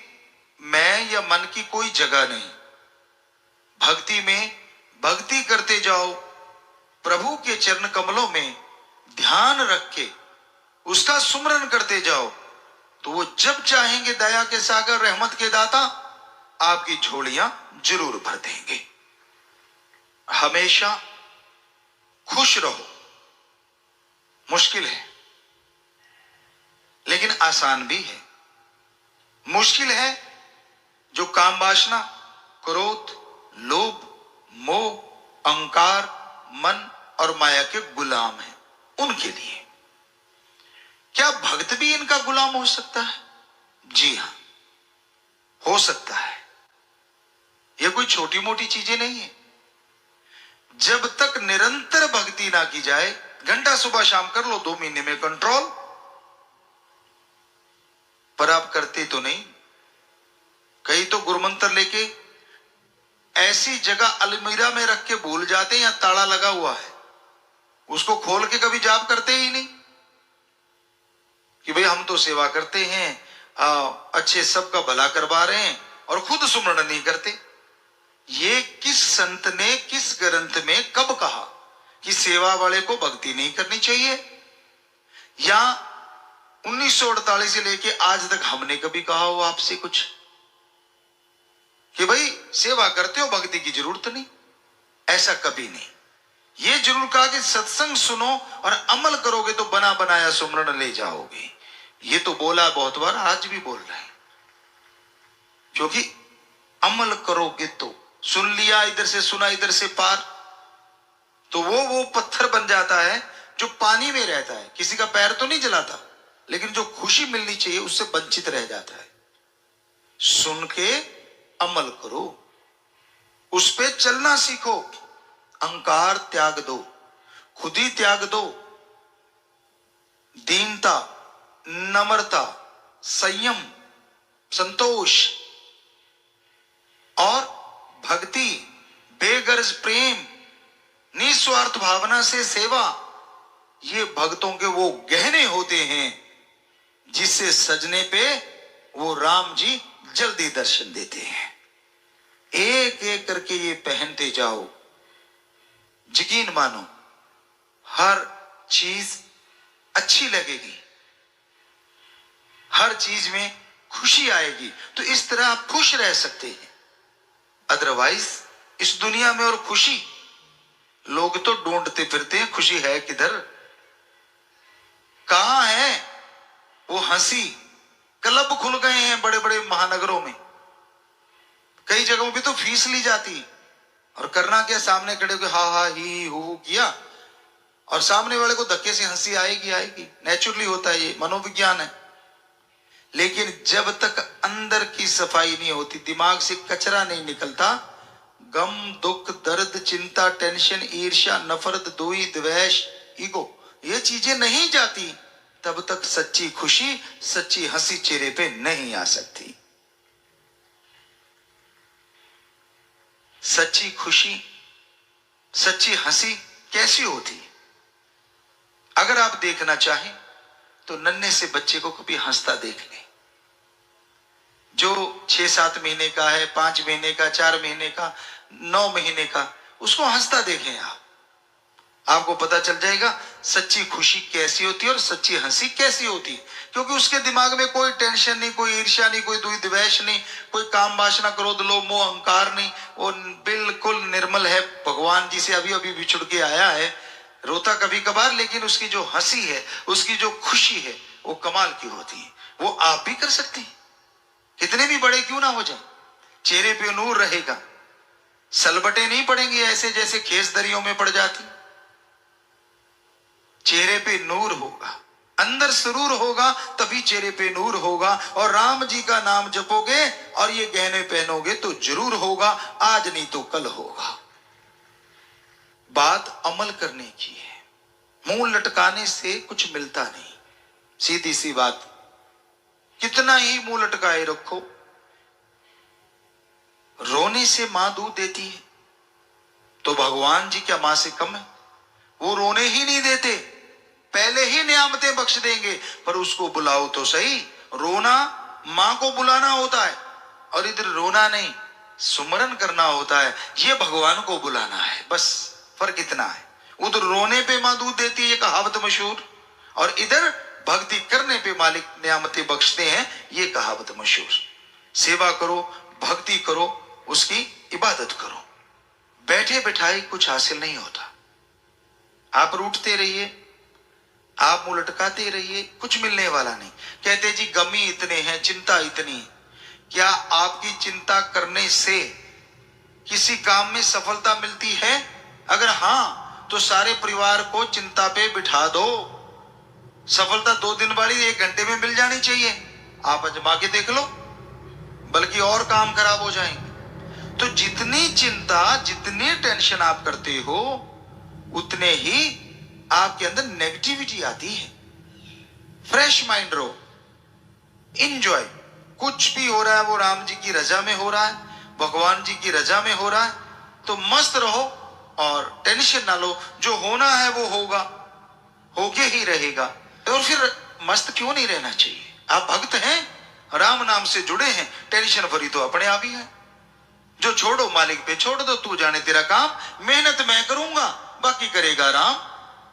मैं या मन की कोई जगह नहीं। भक्ति में भक्ति करते जाओ, प्रभु के चरण कमलों में ध्यान रख के उसका सुमरन करते जाओ, तो वो जब चाहेंगे दया के सागर, रहमत के दाता, आपकी झोलियां जरूर भर देंगे। हमेशा खुश रहो। मुश्किल है लेकिन आसान भी है। मुश्किल है जो काम वासना, क्रोध, लोभ, मोह, अहंकार, मन और माया के गुलाम हैं, उनके लिए। क्या भक्त भी इनका गुलाम हो सकता है? जी हां, हो सकता है। यह कोई छोटी मोटी चीजें नहीं है। जब तक निरंतर भक्ति ना की जाए, घंटा सुबह शाम कर लो, 2 महीने में कंट्रोल, पर आप करते तो नहीं। कई तो गुरुमंत्र लेके ऐसी जगह अलमीरा में रख के भूल जाते हैं या ताला लगा हुआ है, उसको खोल के कभी जाप करते ही नहीं कि भाई हम तो सेवा करते हैं, अच्छे सबका भला करवा रहे हैं, और खुद सुमरण नहीं करते। ये किस संत ने किस ग्रंथ में कब कहा कि सेवा वाले को भक्ति नहीं करनी चाहिए? या 1948 से लेके आज तक हमने कभी कहा हो आपसे कुछ कि भाई सेवा करते हो, भक्ति की जरूरत नहीं? ऐसा कभी नहीं। ये जरूर कहा कि सत्संग सुनो और अमल करोगे तो बना बनाया सुमरण ले जाओगे। ये तो बोला बहुत बार, आज भी बोल रहे हैं, क्योंकि अमल करोगे तो, सुन लिया इधर से, सुना इधर से पार, तो वो पत्थर बन जाता है जो पानी में रहता है। किसी का पैर तो नहीं जलाता, लेकिन जो खुशी मिलनी चाहिए उससे वंचित रह जाता है। सुन के अमल करो, उस पे चलना सीखो, अहंकार त्याग दो, खुद ही त्याग दो। दीनता, नम्रता, संयम, संतोष और भक्ति, बेगर्ज प्रेम, निस्वार्थ भावना से सेवा, ये भक्तों के वो गहने होते हैं जिससे सजने पे वो राम जी जल्दी दर्शन देते हैं। एक एक करके ये पहनते जाओ, यकीन मानो हर चीज अच्छी लगेगी, हर चीज में खुशी आएगी। तो इस तरह आप खुश रह सकते हैं। अदरवाइज इस दुनिया में और खुशी लोग तो ढूंढते फिरते हैं खुशी है किधर, कहां है वो हंसी। क्लब खुल गए हैं बड़े बड़े महानगरों में, कई जगहों पे तो फीस ली जाती, और करना क्या, सामने खड़े होकर हा हा ही हु किया, और सामने वाले को धक्के से हंसी आएगी आएगी, नेचुरली होता है, ये मनोविज्ञान है। लेकिन जब तक अंदर की सफाई नहीं होती, दिमाग से कचरा नहीं निकलता, गम दुख दर्द चिंता टेंशन ईर्ष्या नफरत दोई द्वेष ईगो, ये चीजें नहीं जाती, तब तक सच्ची खुशी सच्ची हंसी चेहरे पे नहीं आ सकती। सच्ची खुशी सच्ची हंसी कैसी होती? अगर आप देखना चाहें तो नन्हे से बच्चे को कभी हंसता देख लें, जो 6-7 महीने का है, 5 महीने का, 4 महीने का, 9 महीने का, उसको हंसता देखें आप, आपको पता चल जाएगा सच्ची खुशी कैसी होती है और सच्ची हंसी कैसी होती है। क्योंकि उसके दिमाग में कोई टेंशन नहीं, कोई ईर्ष्या नहीं, कोई द्वेष नहीं, कोई काम वासना क्रोध लोभ मोह अहंकार नहीं, वो बिल्कुल निर्मल है। भगवान जी से अभी अभी बिछुड़ के आया है, रोता कभी कभार, लेकिन उसकी जो हंसी है, उसकी जो खुशी है, वो कमाल की होती है। वो आप भी कर सकते हैं, कितने भी बड़े क्यों ना हो जाए, चेहरे पे नूर रहेगा, सलबटे नहीं पड़ेंगे ऐसे जैसे खेस दरियों में पड़ जाती, चेहरे पे नूर होगा, अंदर सुरूर होगा, तभी चेहरे पे नूर होगा। और राम जी का नाम जपोगे और ये गहने पहनोगे तो जरूर होगा, आज नहीं तो कल होगा। बात अमल करने की है, मुंह लटकाने से कुछ मिलता नहीं, सीधी सी बात। कितना ही मुंह लटकाए रखो, रोने से मां दूध देती है, तो भगवान जी क्या मां से कम है? वो रोने ही नहीं देते, पहले ही नियामतें बख्श देंगे, पर उसको बुलाओ तो सही। रोना मां को बुलाना होता है, और इधर रोना नहीं, सुमरन करना होता है, ये भगवान को बुलाना है, बस फर्क इतना है। उधर रोने पे मां दूध देती है, ये कहावत मशहूर, और इधर भक्ति करने पे मालिक नियामतें बख्शते हैं, ये कहावत मशहूर। सेवा करो, भक्ति करो, उसकी इबादत करो, बैठे बैठाए कुछ हासिल नहीं होता। आप रूठते रहिए, आप मुंह लटकाते रहिए, कुछ मिलने वाला नहीं। कहते जी गमी इतने हैं, चिंता इतनी, क्या आपकी चिंता करने से किसी काम में सफलता मिलती है? अगर हां, तो सारे परिवार को चिंता पे बिठा दो, सफलता 2 दिन वाली 1 घंटे में मिल जानी चाहिए। आप आजमा के देख लो, बल्कि और काम खराब हो जाएंगे। तो जितनी चिंता जितनी टेंशन आप करते हो, उतने ही आपके अंदर नेगेटिविटी आती है। फ्रेश माइंड रहो, इंजॉय, कुछ भी हो रहा है वो राम जी की रजा में हो रहा है, भगवान जी की रजा में हो रहा है, तो मस्त रहो और टेंशन ना लो। जो होना है वो होगा, होके ही रहेगा, और फिर मस्त क्यों नहीं रहना चाहिए? आप भक्त हैं, राम नाम से जुड़े हैं, टेंशन भरी तो अपने आप ही है। जो छोड़ो मालिक पे छोड़ दो, तू जाने तेरा काम, मेहनत मैं करूंगा, बाकी करेगा राम,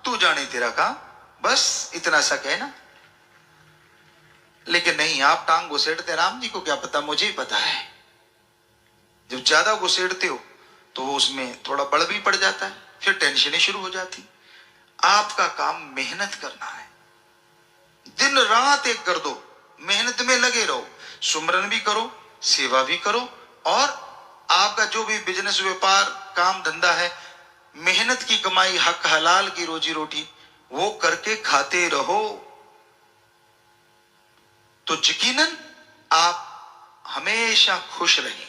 तू जाने तेरा काम, बस इतना सा कहना। लेकिन नहीं, आप टांग घुसेड़ते, राम जी को क्या पता, मुझे ही पता है। जब ज्यादा घुसेड़ते हो तो वो उसमें थोड़ा बड़ भी पड़ जाता है, फिर टेंशन शुरू हो जाती। आपका काम मेहनत करना है, दिन रात एक कर दो, मेहनत में लगे रहो, सुमरन भी करो, सेवा भी करो, और आपका जो भी बिजनेस व्यापार काम धंधा है, मेहनत की कमाई हक हलाल की रोजी रोटी वो करके खाते रहो, तो यकीनन आप हमेशा खुश रहेंगे।